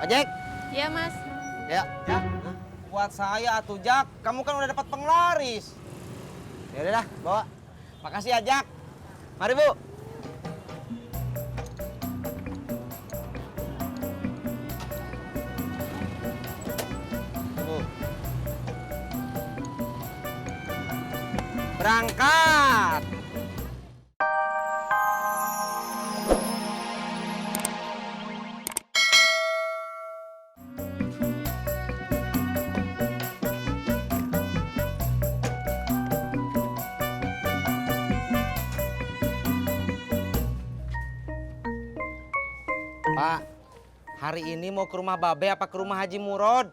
Ojek? Iya, Mas. Ya. Ya. Buat saya atuh, Jak. Kamu kan udah dapat penglaris. Ya udah dah, bawa. Makasih ya, Jak. Mari, Bu. Bu. Berangkat. Pak, hari ini mau ke rumah Babe apa ke rumah Haji Murod?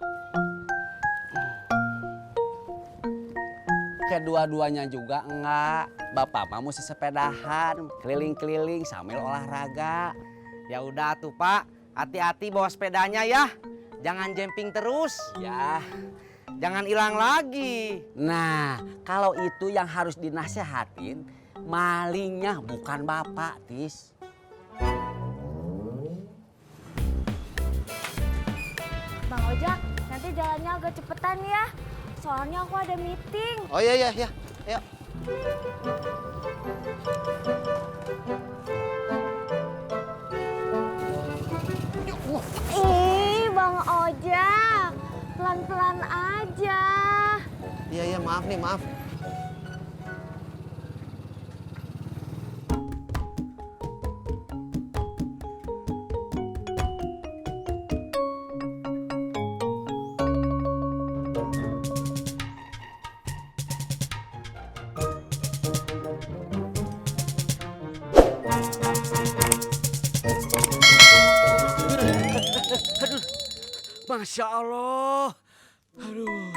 Kedua-duanya juga enggak. Bapak mah mesti sepedahan, keliling-keliling sambil olahraga. Ya udah tuh, Pak. Hati-hati bawa sepedanya ya. Jangan jemping terus. Ya. Jangan hilang lagi. Nah, kalau itu yang harus dinasehatin, malingnya bukan bapak, Tis. Bang Ojak, nanti jalannya agak cepetan ya. Soalnya aku ada meeting. Oh iya, iya, iya. Ayo. Ih, Bang Ojak. Pelan-pelan aja. Iya, iya, maaf nih, maaf. Masya Allah. Aduh.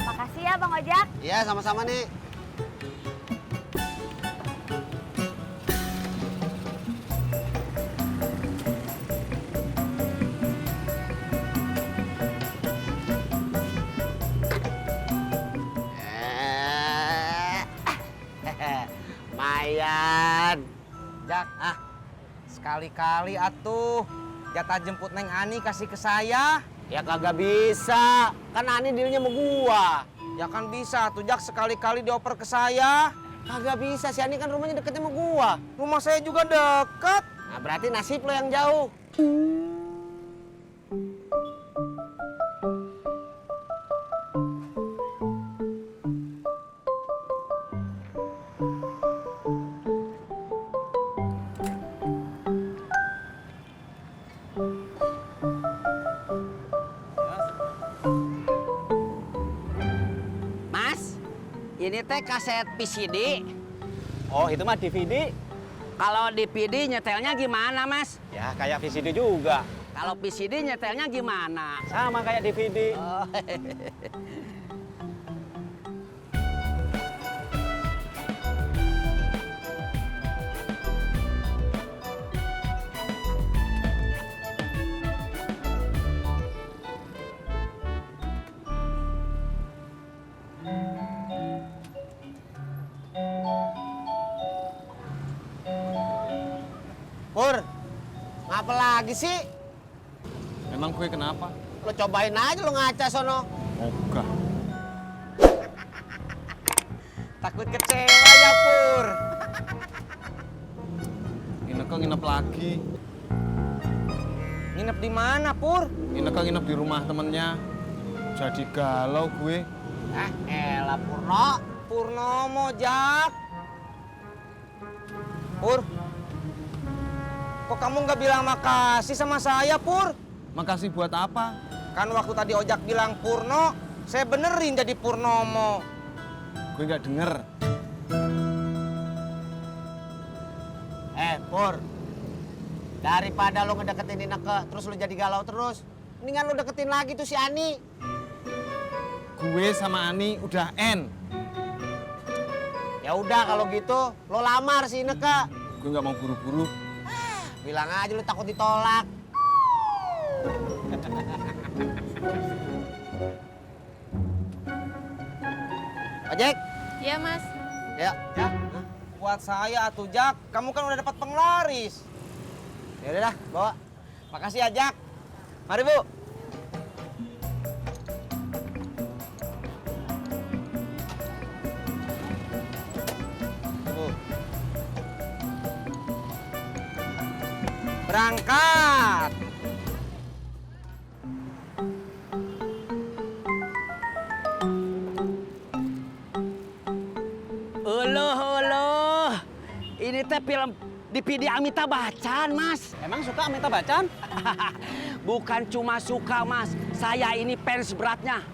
Makasih ya Bang Ojak. Iya, sama-sama nih. Mayan. Jak, sekali-kali atuh. Jatah jemput Neng Ani kasih ke saya. Ya kagak bisa. Kan Ani dealnya sama gua. Ya kan bisa tuh, Jak, sekali-kali dioper ke saya. Kagak bisa. Si Ani kan rumahnya deketnya sama gua. Rumah saya juga dekat. Nah, berarti nasib lo yang jauh. Mas, ini teh kaset PCD. Oh, itu mah DVD. Kalau DVD nyetelnya gimana, Mas? Ya, kayak VCD juga. Kalau PCD nyetelnya gimana? Sama kayak DVD. Oh, Pur, ngapa lagi sih? Memang gue kenapa? Lo cobain aja lo ngaca sono. Ogah. Takut kecewa ya, Pur. Ineke nginep lagi. Nginep di mana, Pur? Ineke nginep di rumah temennya. Jadi galau gue. Elah Purno. Purnomo, Jak. Pur, kok kamu nggak bilang makasih sama saya, Pur? Makasih buat apa? Kan waktu tadi Ojak bilang Purno, saya benerin jadi Purnomo. Gue nggak denger. Pur. Daripada lo ngedeketin Ineke, terus lo jadi galau terus. Mendingan lo deketin lagi tuh si Ani. Gue sama Ani udah N. Ya udah kalau gitu, lo lamar si Ineke. Gue nggak mau buru-buru. Bilang aja lo takut ditolak. Ojek. Iya, Mas. Ya. Buat saya atuh Jak, kamu kan udah dapat penglaris. Ya udah dah, bawa. Makasih ya Jak. Mari Bu. Bu. Berangkat. Uluh. Ini teh film DVD Amitabh Bachchan, Mas. Emang suka Amitabh Bachchan? Bukan cuma suka, Mas. Saya ini fans beratnya.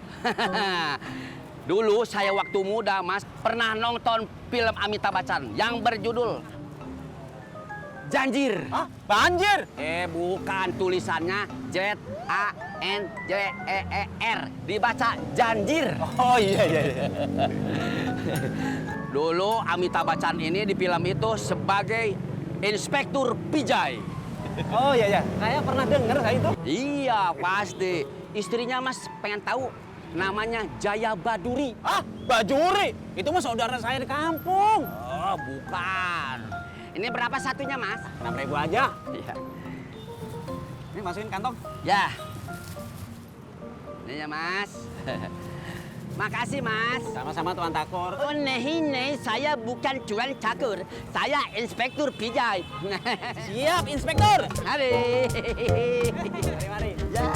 Dulu saya waktu muda, Mas, pernah nonton film Amitabh Bachchan yang berjudul Janjir. Hah? Banjir? Bukan, tulisannya Janjer. Dibaca Janjir. Oh iya. Dulu Amitabh Bachchan ini di film itu sebagai Inspektur Pijay. Oh iya. Kayak pernah denger saya itu. Iya, pasti. Istrinya Mas pengen tahu, namanya Jaya Baduri. Ah, Bajuri. Itu mah saudara saya di kampung. Oh, bukan. Ini berapa satunya, Mas? 6.000 aja. Iya. Ini masukin kantong. Ya. Ini ya, Mas. Makasih, Mas. Sama-sama Tuan Takur. Oh, ini saya bukan cuan cakur. Saya Inspektur Pijay. Siap, Inspektur. Mari. Mari. Ya.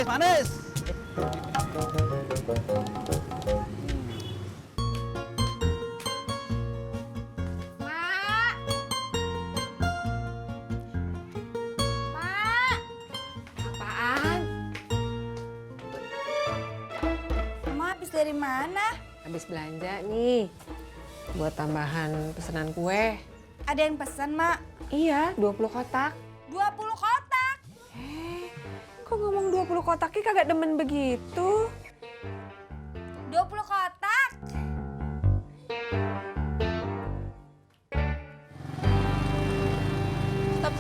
Manis. Mak. Mak. Apaan? Kamu habis dari mana? Habis belanja nih. Buat tambahan pesanan kue. Ada yang pesan, Mak? Iya, 20 kotak. 20 kotak. Kok ngomong 20 kotaknya kagak demen begitu? 20 kotak.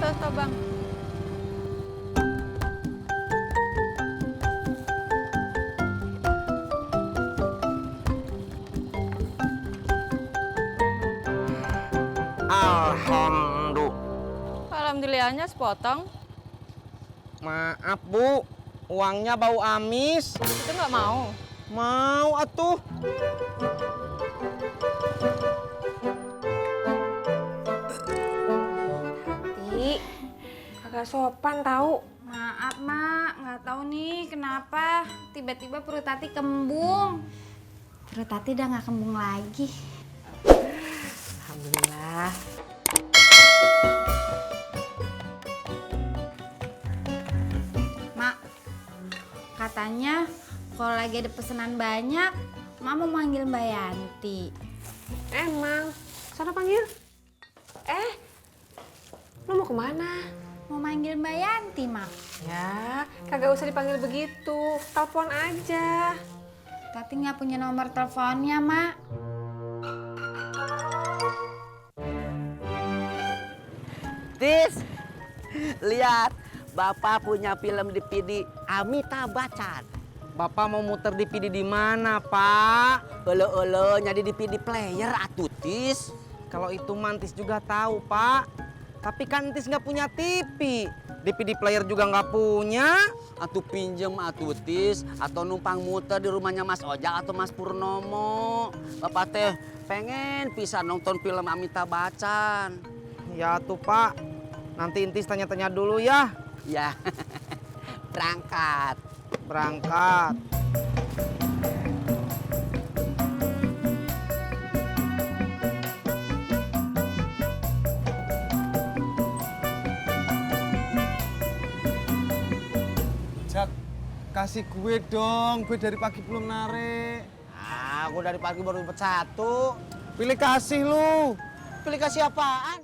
Stop, Bang. Alhamdulillahnya sepotong. Maaf Bu, uangnya bau amis. Itu nggak mau. Mau atuh. Ih, kagak sopan tahu. Maaf, Mak. Nggak tahu nih kenapa tiba-tiba perut Tati kembung. Perut Tati udah nggak kembung lagi. Alhamdulillah. Mak, katanya kalau lagi ada pesanan banyak, Mak mau manggil Mbak Yanti. Emang, sana panggil. Lu mau kemana? Mau manggil Mbak Yanti, Mak. Ya, kagak usah dipanggil begitu. Telepon aja. Tati nggak punya nomor teleponnya, Mak. Tis, lihat, Bapak punya film DVD Amitabh Bachchan. Bapak mau muter DVD di mana, Pak? Olo nyadi DVD player atuh, Tis. Kalau itu Mantis juga tahu, Pak. Tapi kan Tis nggak punya TV. DVD player juga nggak punya. Atuh pinjem atuh, Tis, atau numpang muter di rumahnya Mas Ojak atau Mas Purnomo. Bapak teh pengen bisa nonton film Amitabh Bachchan. Ya tuh, Pak. Nanti Intis tanya-tanya dulu ya. Ya, berangkat. Berangkat. Jak, Kasih gue dong, gue dari pagi belum narik. Ah, gue dari pagi baru dapat satu. Pilih kasih lu. Pilih kasih apaan?